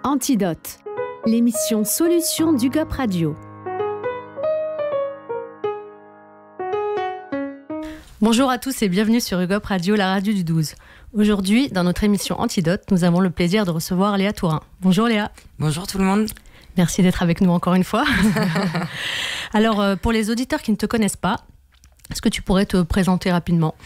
Antidote, l'émission Solutions d'UGOP Radio. Bonjour à tous et bienvenue sur UGOP Radio, la radio du 12. Aujourd'hui, dans notre émission Antidote, nous avons le plaisir de recevoir Léa Tourin. Bonjour Léa. Bonjour tout le monde. Merci d'être avec nous encore une fois. Alors, pour les auditeurs qui ne te connaissent pas, est-ce que tu pourrais te présenter rapidement ?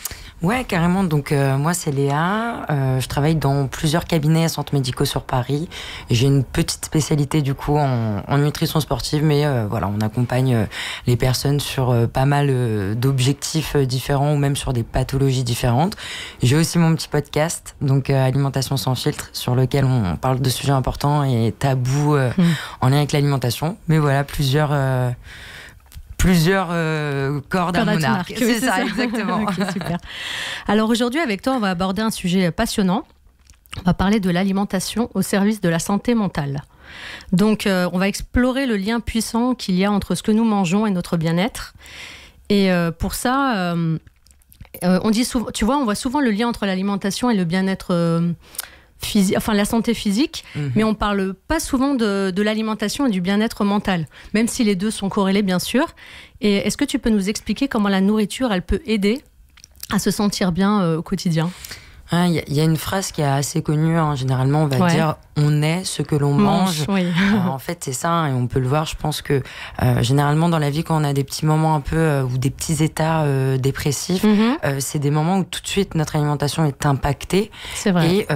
Ouais, carrément. Donc, moi, c'est Léa. Je travaille dans plusieurs cabinets et centres médicaux sur Paris. J'ai une petite spécialité, du coup, en nutrition sportive. Mais voilà, on accompagne les personnes sur pas mal d'objectifs différents ou même sur des pathologies différentes. J'ai aussi mon petit podcast, donc Alimentation sans filtre, sur lequel on parle de sujets importants et tabous en lien avec l'alimentation. Mais voilà, plusieurs cordes à mon arc. C'est ça, exactement. Ok, super. Alors aujourd'hui, avec toi, on va aborder un sujet passionnant. On va parler de l'alimentation au service de la santé mentale. Donc, on va explorer le lien puissant qu'il y a entre ce que nous mangeons et notre bien-être. Et pour ça, on dit souvent, tu vois, on voit souvent le lien entre l'alimentation et le bien-être physique, enfin la santé physique, mais on parle pas souvent de l'alimentation et du bien-être mental, même si les deux sont corrélés bien sûr. Et est-ce que tu peux nous expliquer comment la nourriture, elle peut aider à se sentir bien au quotidien ? Il y a une phrase qui est assez connue, hein. Généralement on va dire on est ce que l'on mange. Oui. En fait c'est ça, et on peut le voir. Je pense que généralement dans la vie, quand on a des petits moments un peu ou des petits états dépressifs, c'est des moments où tout de suite notre alimentation est impactée. C'est vrai. Et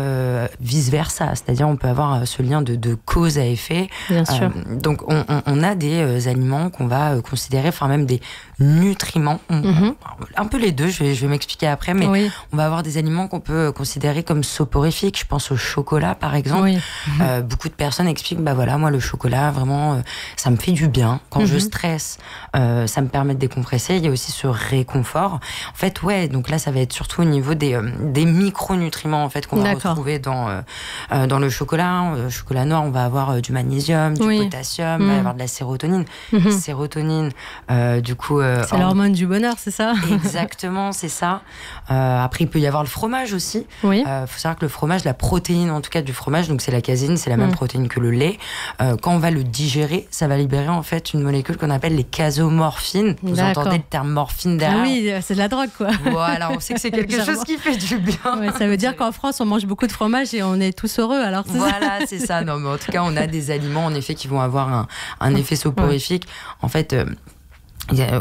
vice versa, c'est-à-dire on peut avoir ce lien de cause à effet. Bien sûr. Donc on a des aliments qu'on va considérer, enfin même des nutriments, un peu les deux, je vais m'expliquer après, mais on va avoir des aliments qu'on peut considérer comme soporifiques. Je pense au chocolat par exemple. Beaucoup de personnes expliquent, bah voilà, moi le chocolat vraiment ça me fait du bien quand je stresse, ça me permet de décompresser. Il y a aussi ce réconfort. En fait, donc là ça va être surtout au niveau des micronutriments en fait qu'on va retrouver dans le chocolat. Chocolat noir, on va avoir du magnésium, du potassium, on va avoir de la sérotonine. Sérotonine, du coup, c'est l'hormone du bonheur, c'est ça ? Exactement, c'est ça. Après, il peut y avoir le fromage aussi. Oui. Faut savoir que le fromage, la protéine en tout cas du fromage, donc c'est la caséine, c'est la même protéine que le lait. Quand on va le digérer, ça va libérer en fait une molécule qu'on appelle les casomorphines. Vous entendez le terme morphine derrière ? Ah oui, c'est de la drogue quoi. Voilà, on sait que c'est quelque chose qui fait du bien. Ouais, ça veut dire qu'en France, on mange beaucoup de fromage et on est tous heureux. Alors voilà, c'est ça. Non, mais en tout cas, on a des aliments en effet qui vont avoir un effet soporifique. En fait.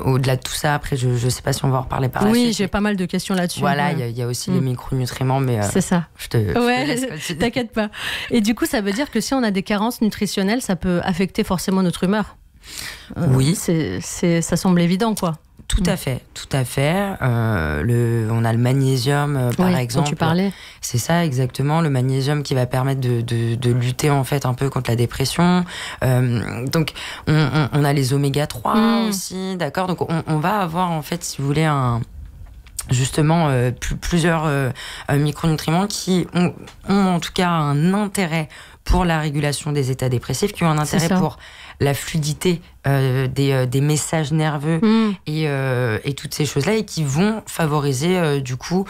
Au-delà de tout ça, après, je ne sais pas si on va en reparler par la suite. Oui, j'ai pas mal de questions là-dessus. Voilà, il y a aussi les micronutriments, mais c'est ça. Je te laisse. T'inquiète pas. Et du coup, ça veut dire que si on a des carences nutritionnelles, ça peut affecter forcément notre humeur. Oui. Ça semble évident, quoi. Tout à fait. On a le magnésium, par exemple. Dont tu parlais. C'est ça, exactement. Le magnésium qui va permettre de lutter, en fait, un peu contre la dépression. Donc, on a les oméga 3 aussi, d'accord ? Donc, on va avoir, en fait, si vous voulez, justement plusieurs micronutriments qui ont en tout cas un intérêt pour la régulation des états dépressifs, qui ont un intérêt pour la fluidité des messages nerveux et toutes ces choses-là, et qui vont favoriser du coup,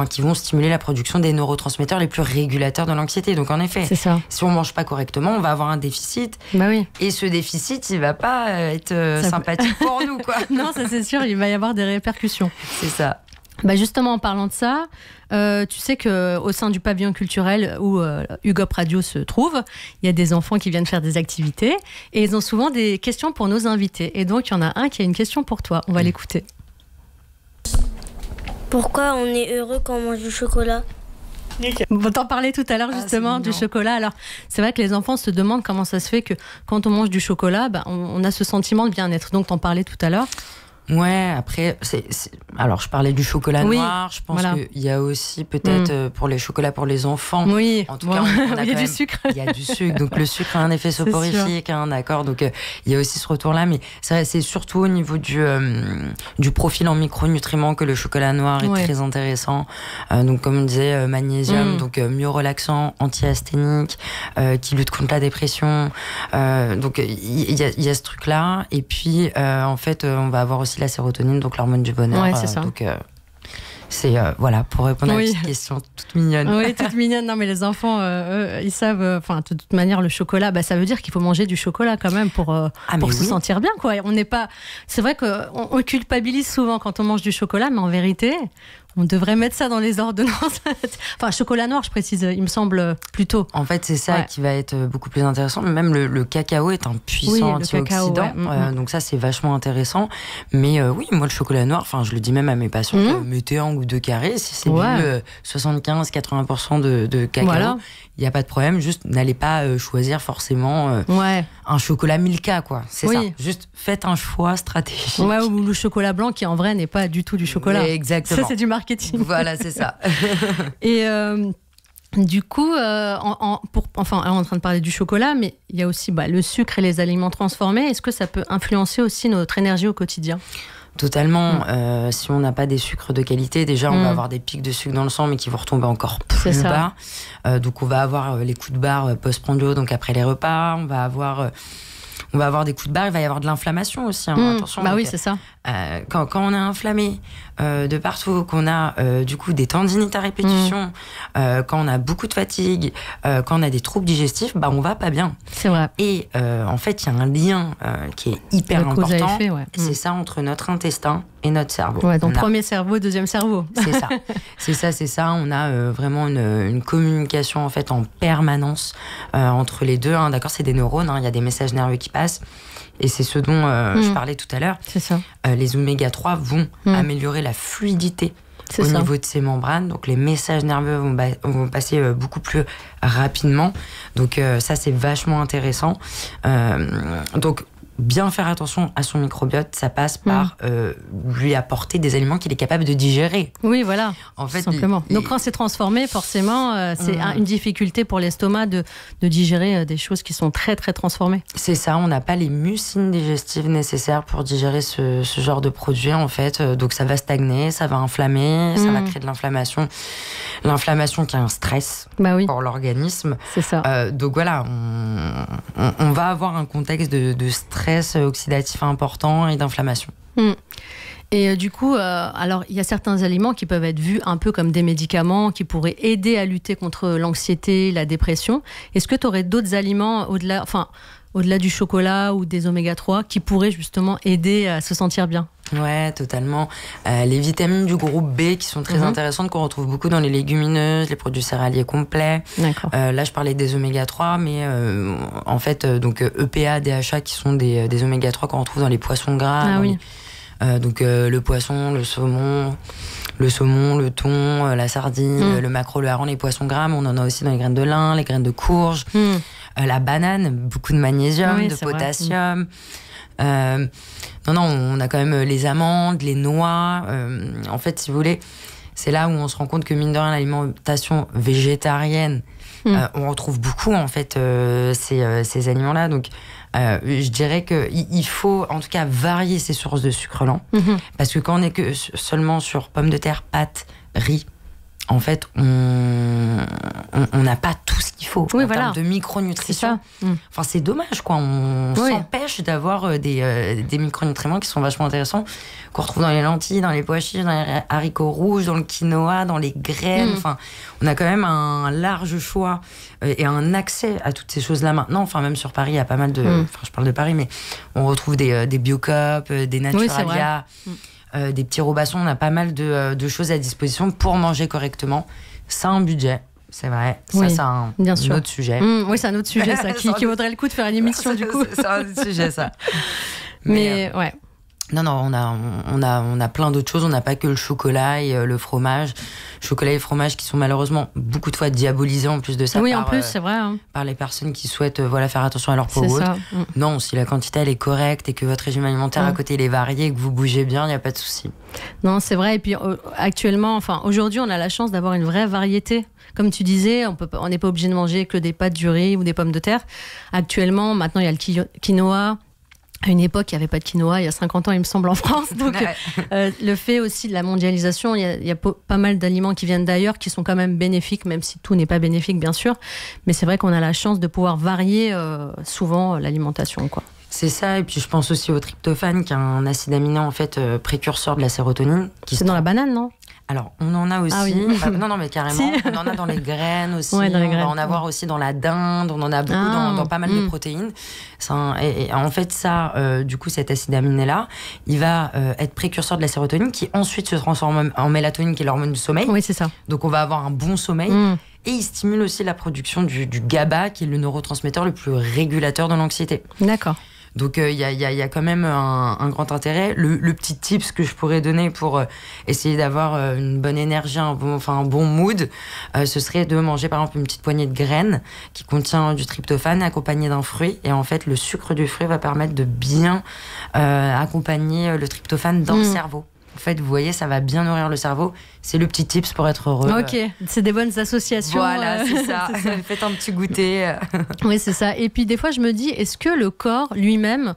qui vont stimuler la production des neurotransmetteurs les plus régulateurs de l'anxiété. Donc en effet, si on mange pas correctement, on va avoir un déficit. Bah oui. Et ce déficit, il va pas être sympathique pour nous, quoi. Non, ça c'est sûr, il va y avoir des répercussions. C'est ça. Bah justement, en parlant de ça, tu sais qu'au sein du pavillon culturel où UGOP Radio se trouve, il y a des enfants qui viennent faire des activités et ils ont souvent des questions pour nos invités. Et donc, il y en a un qui a une question pour toi. On va l'écouter. Pourquoi on est heureux quand on mange du chocolat ? On t'en parlait tout à l'heure justement du chocolat. Alors, c'est vrai que les enfants se demandent comment ça se fait que quand on mange du chocolat, on a ce sentiment de bien-être. Donc, t'en parlais tout à l'heure. Ouais, après, alors je parlais du chocolat noir, je pense qu'il y a aussi peut-être pour les chocolats pour les enfants. Oui, en tout cas, on a il y a du sucre. Il y a du sucre, donc le sucre a un effet soporifique, d'accord. Donc il y a aussi ce retour-là, mais c'est surtout au niveau du profil en micronutriments que le chocolat noir est très intéressant. Donc comme on disait, magnésium, donc mieux relaxant, anti-asthénique, qui lutte contre la dépression. Donc il y a ce truc-là, et puis en fait, on va avoir aussi la sérotonine, donc l'hormone du bonheur. Ouais, c'est ça. Donc, C'est voilà, pour répondre à la petite question toute mignonne. Oui, toute mignonne. Non, mais les enfants, ils savent. Enfin, de toute manière, le chocolat, ça veut dire qu'il faut manger du chocolat quand même pour se sentir bien, quoi. On n'est pas. C'est vrai qu'on culpabilise souvent quand on mange du chocolat, mais en vérité, on devrait mettre ça dans les ordonnances. Enfin, chocolat noir, je précise, il me semble plutôt. En fait, c'est ça qui va être beaucoup plus intéressant. Même le cacao est un puissant antioxydant. Donc ça, c'est vachement intéressant. Mais oui, moi, le chocolat noir, je le dis même à mes patients, mettez 1 ou 2 carrés. Si c'est 75-80% de cacao, il n'y a pas de problème. Juste, n'allez pas choisir forcément un chocolat Milka, quoi. C'est ça. Juste, faites un choix stratégique. Ouais, ou le chocolat blanc qui, en vrai, n'est pas du tout du chocolat. Mais exactement. Ça, c'est du marketing. Voilà, c'est ça. Et du coup, on est en train de parler du chocolat, mais il y a aussi le sucre et les aliments transformés. Est-ce que ça peut influencer aussi notre énergie au quotidien ? Totalement. Si on n'a pas des sucres de qualité, déjà, on va avoir des pics de sucre dans le sang, mais qui vont retomber encore plus bas. Donc, on va avoir les coups de barre post-prandial, donc après les repas. On va avoir des coups de barre, il va y avoir de l'inflammation aussi. Attention. Oui, c'est ça. Quand on est inflammé de partout, qu'on a du coup des tendinites à répétition, quand on a beaucoup de fatigue, quand on a des troubles digestifs, on va pas bien. C'est vrai. Et en fait, il y a un lien qui est hyper important. Cause à effet, c'est ça, entre notre intestin et notre cerveau. Ouais, donc premier cerveau, deuxième cerveau. C'est ça. On a vraiment une communication en fait en permanence entre les deux. D'accord, c'est des neurones. Il y a des messages nerveux qui passent. Et c'est ce dont je parlais tout à l'heure. C'est ça. Les oméga 3 vont améliorer la fluidité niveau de ces membranes. Donc les messages nerveux vont passer beaucoup plus rapidement. Donc ça, c'est vachement intéressant. Donc bien faire attention à son microbiote, ça passe par lui apporter des aliments qu'il est capable de digérer. Oui, voilà. En fait, simplement. Donc quand c'est transformé, forcément, c'est une difficulté pour l'estomac de digérer des choses qui sont très très transformées. C'est ça, on n'a pas les mucines digestives nécessaires pour digérer ce genre de produit en fait. Donc ça va stagner, ça va inflammer, ça va créer de l'inflammation. L'inflammation qui est un stress pour l'organisme. C'est ça. Donc voilà, on va avoir un contexte de stress oxydatif important et d'inflammation. Et du coup, alors il y a certains aliments qui peuvent être vus un peu comme des médicaments qui pourraient aider à lutter contre l'anxiété, la dépression. Est-ce que tu aurais d'autres aliments au-delà du chocolat ou des oméga 3 qui pourraient justement aider à se sentir bien ? Ouais, totalement. Les vitamines du groupe B qui sont très intéressantes, qu'on retrouve beaucoup dans les légumineuses, les produits céréaliers complets. D'accord. Là, je parlais des oméga 3, mais en fait, donc EPA, DHA qui sont des oméga 3 qu'on retrouve dans les poissons gras. Donc le poisson, le saumon, le thon, la sardine, le maquereau, le hareng, les poissons gras. Mais on en a aussi dans les graines de lin, les graines de courge, la banane, beaucoup de magnésium, de potassium. Non, on a quand même les amandes, les noix. En fait, si vous voulez, c'est là où on se rend compte que mine de rien, l'alimentation végétarienne, on retrouve beaucoup en fait ces aliments-là. Donc, je dirais qu'il faut en tout cas varier ses sources de sucre lent, parce que quand on est que seulement sur pommes de terre, pâtes, riz, en fait, on n'a pas tout ce qu'il faut en termes de micronutriments. Enfin, c'est dommage, quoi. On s'empêche d'avoir des micronutriments qui sont vachement intéressants, qu'on retrouve dans les lentilles, dans les pois chiches, dans les haricots rouges, dans le quinoa, dans les graines. Enfin, on a quand même un large choix et un accès à toutes ces choses-là maintenant. Enfin, même sur Paris, il y a pas mal de... Enfin, je parle de Paris, mais on retrouve des Biocup, des Naturalia... des petits robassons, on a pas mal de choses à disposition pour manger correctement. Ça a un budget, c'est vrai. Ça, c'est un autre sujet. Oui, c'est un autre sujet, ça, qui vaudrait le coup de faire une émission, du coup. C'est un autre sujet, ça. Mais ouais. Non, on a plein d'autres choses. On n'a pas que le chocolat et le fromage. Chocolat et fromage qui sont malheureusement beaucoup de fois diabolisés en plus de ça. Oui, en plus, c'est vrai. Par les personnes qui souhaitent faire attention à leur peau haute. Non, si la quantité elle est correcte et que votre régime alimentaire à côté il est varié et que vous bougez bien, il n'y a pas de souci. Non, c'est vrai. Et puis actuellement, aujourd'hui, on a la chance d'avoir une vraie variété. Comme tu disais, on n'est pas obligé de manger que des pâtes, du riz ou des pommes de terre. Actuellement, maintenant, il y a le quinoa. À une époque, il n'y avait pas de quinoa, il y a 50 ans, il me semble, en France. Donc, le fait aussi de la mondialisation, il y a pas mal d'aliments qui viennent d'ailleurs, qui sont quand même bénéfiques, même si tout n'est pas bénéfique, bien sûr. Mais c'est vrai qu'on a la chance de pouvoir varier souvent l'alimentation, quoi. C'est ça, et puis je pense aussi au tryptophane, qui est un acide aminé, en fait, précurseur de la sérotonine. C'est dans la banane, non ? Alors, on en a aussi. Ah oui. Non, mais carrément. Si. On en a dans les graines aussi. Ouais, dans les graines. On va en avoir aussi dans la dinde. On en a beaucoup dans pas mal de protéines. Et en fait, ça, du coup, cet acide aminé-là, il va être précurseur de la sérotonine qui ensuite se transforme en mélatonine, qui est l'hormone du sommeil. Oui, c'est ça. Donc, on va avoir un bon sommeil. Et il stimule aussi la production du GABA, qui est le neurotransmetteur le plus régulateur de l'anxiété. D'accord. Donc, il y a quand même un grand intérêt. Le petit tips que je pourrais donner pour essayer d'avoir une bonne énergie, un bon mood, ce serait de manger, par exemple, une petite poignée de graines qui contient du tryptophane accompagné d'un fruit. Et en fait, le sucre du fruit va permettre de bien accompagner le tryptophane dans le cerveau. En fait, vous voyez, ça va bien nourrir le cerveau. C'est le petit tips pour être heureux. Ok, c'est des bonnes associations. Voilà, c'est ça. Faites un petit goûter. Oui, c'est ça. Et puis des fois, je me dis, est-ce que le corps lui-même...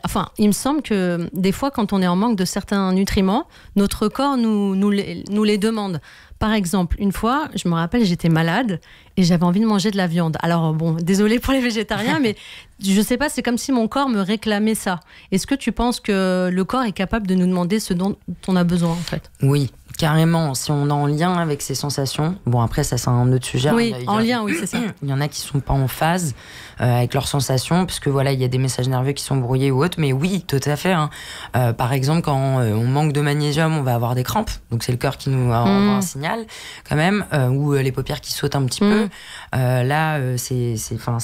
Enfin, il me semble que des fois, quand on est en manque de certains nutriments, notre corps nous les demande. Par exemple, une fois, je me rappelle, j'étais malade et j'avais envie de manger de la viande. Alors bon, désolé pour les végétariens, mais je sais pas, c'est comme si mon corps me réclamait ça. Est-ce que tu penses que le corps est capable de nous demander ce dont on a besoin, en fait ? Oui. Carrément, si on est en lien avec ses sensations, bon après ça c'est un autre sujet. Oui, en lien, oui c'est ça. Il y en a qui sont pas en phase avec leurs sensations, puisque voilà il y a des messages nerveux qui sont brouillés ou autres, mais oui, tout à fait. Hein. Par exemple, quand on manque de magnésium, on va avoir des crampes, donc c'est le cœur qui nous envoie un signal quand même, ou les paupières qui sautent un petit peu. Là, c'est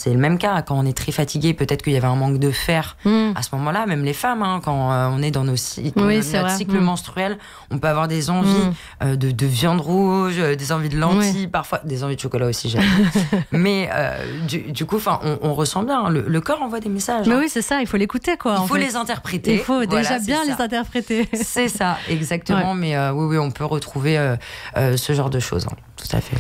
le même cas. Quand on est très fatigué, peut-être qu'il y avait un manque de fer à ce moment-là. Même les femmes, hein, quand on est dans notre cycle menstruel, on peut avoir des envies de viande rouge, des envies de lentilles, parfois des envies de chocolat aussi, j'aime. Mais du coup, on ressent bien, le corps envoie des messages. Mais oui, c'est ça, il faut l'écouter, quoi. Il faut les interpréter. Il faut déjà bien les interpréter. C'est ça, exactement. Ouais. Mais oui, on peut retrouver ce genre de choses. Hein. Tout à fait.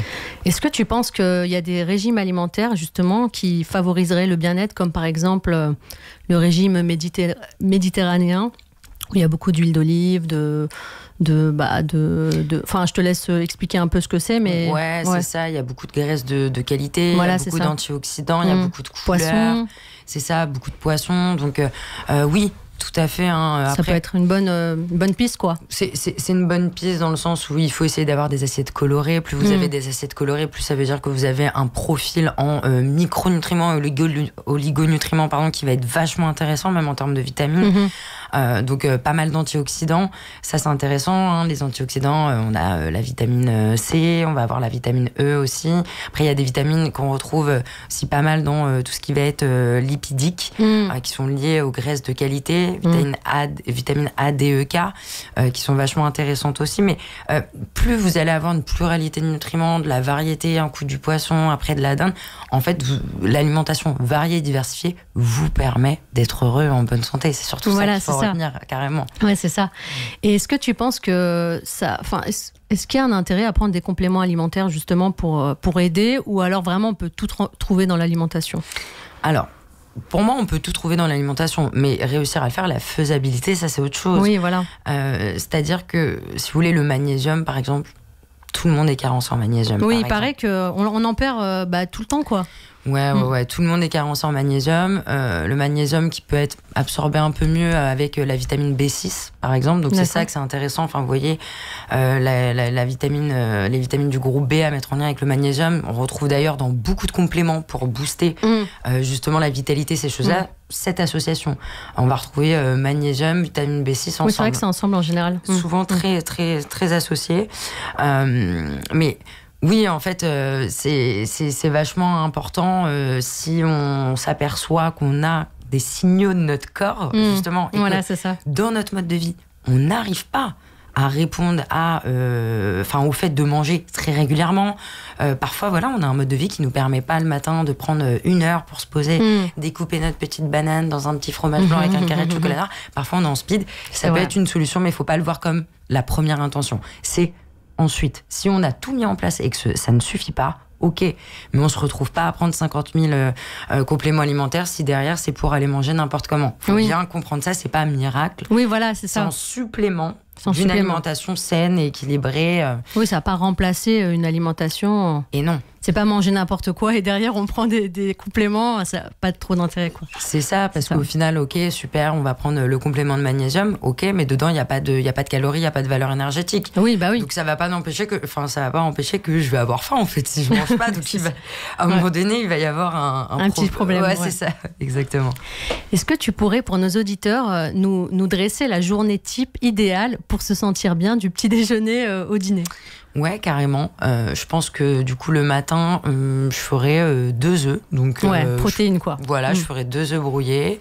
Est-ce que tu penses qu'il y a des régimes alimentaires, justement, qui favoriseraient le bien-être, comme par exemple le régime méditerranéen, où il y a beaucoup d'huile d'olive, enfin, je te laisse expliquer un peu ce que c'est, mais... Ouais, c'est ça. Il y a beaucoup de graisses de qualité, voilà, il y a beaucoup d'antioxydants, il y a beaucoup de couleurs. Poisson. C'est ça, beaucoup de poissons. Donc, oui, tout à fait. Hein. Après, ça peut être une bonne piste, quoi. C'est une bonne piste dans le sens où il faut essayer d'avoir des assiettes colorées. Plus vous avez des assiettes colorées, plus ça veut dire que vous avez un profil en micronutriments et oligonutriments qui va être vachement intéressant, même en termes de vitamines. Donc pas mal d'antioxydants, ça c'est intéressant, hein. Les antioxydants, on a la vitamine C, on va avoir la vitamine E aussi. Après il y a des vitamines qu'on retrouve aussi pas mal dans tout ce qui va être lipidique, qui sont liées aux graisses de qualité, vitamine A, D, E, K, qui sont vachement intéressantes aussi. Mais plus vous allez avoir une pluralité de nutriments, de la variété, un coup du poisson, après de la dinde, en fait l'alimentation variée et diversifiée vous permet d'être heureux, en bonne santé. C'est surtout ça qu'il faut retenir, carrément. Ouais, c'est ça. Et est-ce que tu penses que ça... Enfin, est-ce qu'il y a un intérêt à prendre des compléments alimentaires justement pour aider, ou alors vraiment on peut tout trouver dans l'alimentation ? Alors, pour moi, on peut tout trouver dans l'alimentation, mais réussir à le faire, la faisabilité, ça c'est autre chose. Oui, voilà. C'est-à-dire que, si vous voulez, le magnésium, par exemple, tout le monde est carencé en magnésium. Oui, il paraît qu'on en perd tout le temps, quoi. Ouais, tout le monde est carencé en magnésium. Le magnésium qui peut être absorbé un peu mieux avec la vitamine B6, par exemple. Donc c'est ça que c'est intéressant. Enfin, vous voyez, la vitamine, les vitamines du groupe B à mettre en lien avec le magnésium. On retrouve d'ailleurs dans beaucoup de compléments pour booster justement la vitalité, ces choses-là. Cette association, on va retrouver magnésium, vitamine B6 ensemble. Oui, c'est vrai que c'est ensemble en général. Souvent très, très, très associés. Mais oui, en fait, c'est vachement important si on s'aperçoit qu'on a des signaux de notre corps, justement, et voilà, que c'est ça. Dans notre mode de vie, on n'arrive pas à répondre au fait de manger très régulièrement. Parfois, voilà, on a un mode de vie qui nous permet pas le matin de prendre 1 heure pour se poser, découper notre petite banane dans un petit fromage blanc avec un carré de chocolat noir. Parfois, on est en speed. Ça peut être une solution, mais il faut pas le voir comme la première intention. C'est ensuite, si on a tout mis en place et que ça ne suffit pas, ok, mais on se retrouve pas à prendre 50 000 compléments alimentaires si derrière c'est pour aller manger n'importe comment. Faut bien comprendre ça, c'est pas un miracle. Oui, voilà, c'est ça. C'est un supplément d'une alimentation saine et équilibrée. Oui, ça va pas remplacer une alimentation. Et non. C'est pas manger n'importe quoi et derrière on prend des compléments, ça n'a pas trop d'intérêt, quoi. C'est ça, parce qu'au final, ok, super, on va prendre le complément de magnésium, ok, mais dedans il y a pas de calories, il y a pas de valeur énergétique. Oui, bah oui. Donc ça va pas empêcher que je vais avoir faim en fait si je mange pas. Donc à un moment donné, il va y avoir un petit problème. Ouais, c'est ça, exactement. Est-ce que tu pourrais, pour nos auditeurs, nous dresser la journée type idéale pour se sentir bien du petit déjeuner au dîner? Ouais, carrément. Je pense que du coup le matin, je ferai 2 œufs. Donc protéines quoi. Voilà, je ferai 2 œufs brouillés.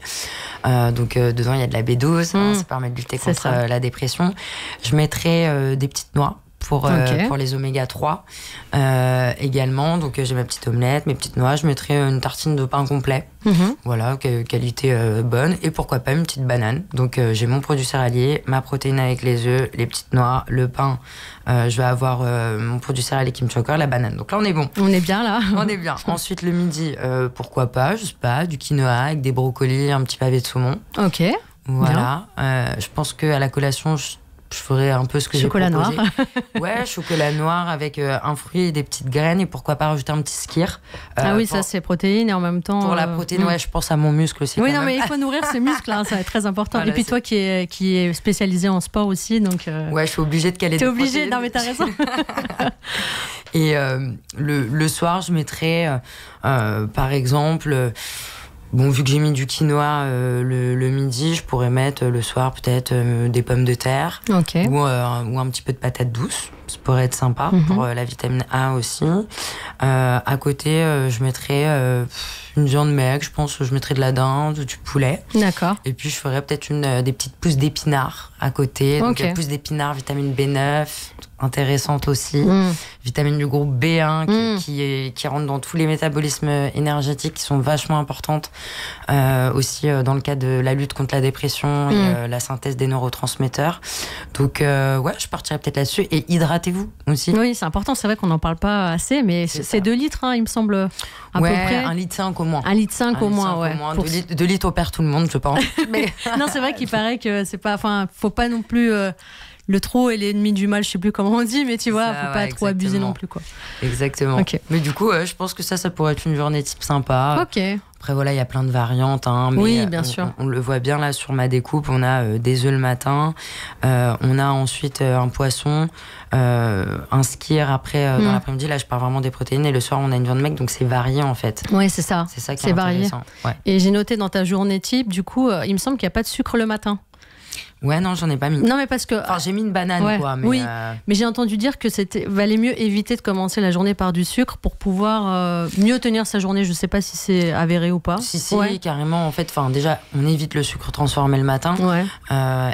Donc dedans il y a de la B12, ça permet de lutter contre la dépression. Je mettrai des petites noix pour les oméga 3 également. Donc j'ai ma petite omelette, mes petites noix. Je mettrai une tartine de pain complet. Voilà, qualité bonne. Et pourquoi pas une petite banane. Donc j'ai mon produit céréalier, ma protéine avec les œufs, les petites noix, le pain. Je vais avoir mon produit céréalier qui me tient au cœur, la banane. Donc là on est bon. On est bien là. On est bien. Ensuite le midi, pourquoi pas, je sais pas, du quinoa avec des brocolis, un petit pavé de saumon. Ok. Voilà. Je pense qu'à la collation, je ferai un peu ce que j'ai proposé. Chocolat noir. Ouais, chocolat noir avec un fruit et des petites graines et pourquoi pas rajouter un petit skyr. Ça c'est protéine et en même temps... Pour la protéine, ouais, je pense à mon muscle aussi. Oui, non, mais il faut nourrir ses muscles, hein, ça va être très important. Voilà, et puis toi qui est spécialisé en sport aussi, donc... Ouais, je suis obligée de caler des protéines. T'es obligée, non mais t'as raison. Et le soir, je mettrai, par exemple... Bon, vu que j'ai mis du quinoa le midi, je pourrais mettre le soir peut-être des pommes de terre ou un petit peu de patates douces. Ça pourrait être sympa pour la vitamine A aussi. À côté, je mettrais une viande maigre, je pense que je mettrais de la dinde ou du poulet. D'accord. Et puis je ferais peut-être des petites pousses d'épinards à côté. Donc pousses d'épinards, vitamine B9, intéressante aussi. Vitamine du groupe B1 qui rentre dans tous les métabolismes énergétiques qui sont vachement importantes aussi dans le cas de la lutte contre la dépression et la synthèse des neurotransmetteurs. Donc je partirais peut-être là-dessus. Et hydratez-vous aussi. Oui, c'est important, c'est vrai qu'on n'en parle pas assez, mais c'est 2 litres, hein, il me semble, à peu près. 1,5 litre au moins. 1,5 litre au moins, ouais. 2 litres au père tout le monde, je pense. Mais... non, c'est vrai qu'il paraît que c'est pas... Enfin, faut pas non plus... le trop est l'ennemi du mal, je sais plus comment on dit, mais tu vois, faut pas trop abuser non plus, quoi. Exactement. Okay. Mais du coup, je pense que ça pourrait être une journée type sympa. Ok. Après, voilà, il y a plein de variantes. Hein, mais oui, bien sûr. On le voit bien là sur ma découpe. On a des œufs le matin. On a ensuite un poisson, un skyr après dans l'après-midi. Là, je parle vraiment des protéines. Et le soir, on a une viande maigre. Donc, c'est varié en fait. Oui, c'est ça. C'est ça qui est intéressant. Ouais. Et j'ai noté dans ta journée type, du coup, il me semble qu'il n'y a pas de sucre le matin. Ouais, non, j'en ai pas mis. Non, mais parce que... Enfin, j'ai mis une banane, quoi. Mais oui, mais j'ai entendu dire que valait mieux éviter de commencer la journée par du sucre pour pouvoir mieux tenir sa journée. Je sais pas si c'est avéré ou pas. Si, carrément. En fait, déjà, on évite le sucre transformé le matin. Ouais.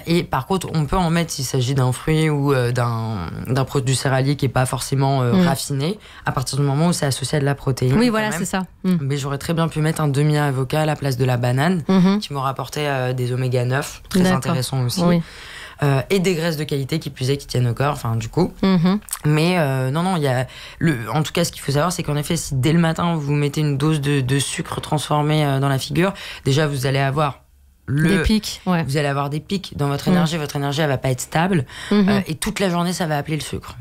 Et par contre, on peut en mettre s'il s'agit d'un fruit ou d'un produit céréalier qui est pas forcément raffiné, à partir du moment où c'est associé à de la protéine. Oui, voilà, c'est ça. Mais j'aurais très bien pu mettre un demi-avocat à la place de la banane, qui m'aurait apporté des oméga 9, très intéressant aussi. Oui. Et des graisses de qualité qui tiennent au corps, enfin du coup. Mais non, il y a en tout cas, ce qu'il faut savoir, c'est qu'en effet, si dès le matin vous mettez une dose de sucre transformé dans la figure, déjà vous allez avoir des pics. Ouais. Vous allez avoir des pics dans votre énergie. Votre énergie, elle va pas être stable, et toute la journée, ça va appeler le sucre.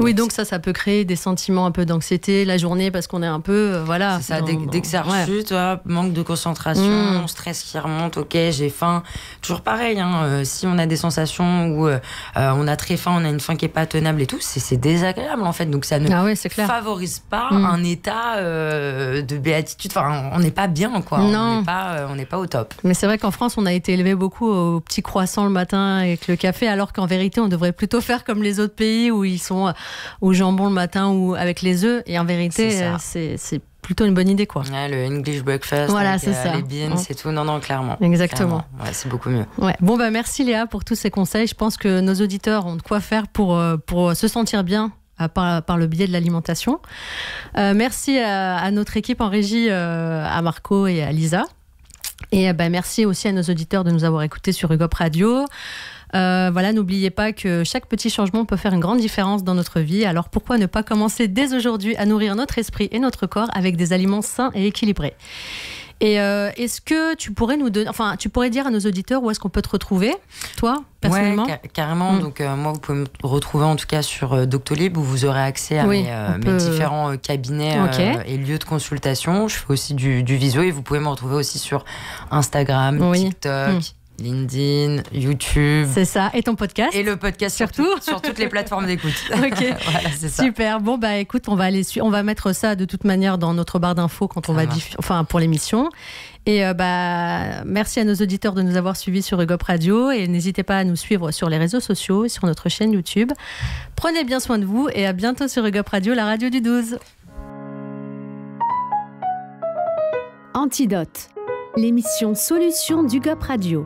Oui, donc ça peut créer des sentiments un peu d'anxiété la journée parce qu'on est un peu, voilà. C'est ça, dès que ça rechute, manque de concentration, stress qui remonte, ok, j'ai faim. Toujours pareil, hein, si on a des sensations où on a très faim, on a une faim qui est pas tenable et tout, c'est désagréable en fait. Donc ça ne favorise pas un état de béatitude. Enfin, on n'est pas bien, quoi. Non. On n'est pas au top. Mais c'est vrai qu'en France, on a été élevé beaucoup au petit croissant le matin avec le café, alors qu'en vérité, on devrait plutôt faire comme les autres pays où ils sont au jambon le matin ou avec les œufs, et en vérité c'est plutôt une bonne idée, quoi. Ouais, le English breakfast, voilà, avec, c'est ça. Les beans, c'est tout. Non, clairement. Exactement. Clairement. Ouais, c'est beaucoup mieux. Ouais. Bon, merci Léa pour tous ces conseils. Je pense que nos auditeurs ont de quoi faire pour se sentir bien par le biais de l'alimentation. Merci à notre équipe en régie, à Marco et à Lisa. Et merci aussi à nos auditeurs de nous avoir écoutés sur UGOP Radio. N'oubliez pas que chaque petit changement peut faire une grande différence dans notre vie. Alors pourquoi ne pas commencer dès aujourd'hui à nourrir notre esprit et notre corps avec des aliments sains et équilibrés ? Et est-ce que tu pourrais tu pourrais dire à nos auditeurs où est-ce qu'on peut te retrouver, toi, personnellement? Ouais, carrément. Donc, moi, vous pouvez me retrouver en tout cas sur Doctolib, où vous aurez accès à mes différents cabinets et lieux de consultation. Je fais aussi du visio, et vous pouvez me retrouver aussi sur Instagram, TikTok, LinkedIn, YouTube. C'est ça. Et ton podcast. Et le podcast surtout sur toutes les plateformes d'écoute. Ok. Voilà, c'est ça. Super. Bon, écoute, on va mettre ça de toute manière dans notre barre d'infos quand on va pour l'émission. Et merci à nos auditeurs de nous avoir suivis sur UGOP Radio, et n'hésitez pas à nous suivre sur les réseaux sociaux et sur notre chaîne YouTube. Prenez bien soin de vous, et à bientôt sur UGOP Radio, la radio du 12. Antidote, l'émission Solutions d'UGOP Radio.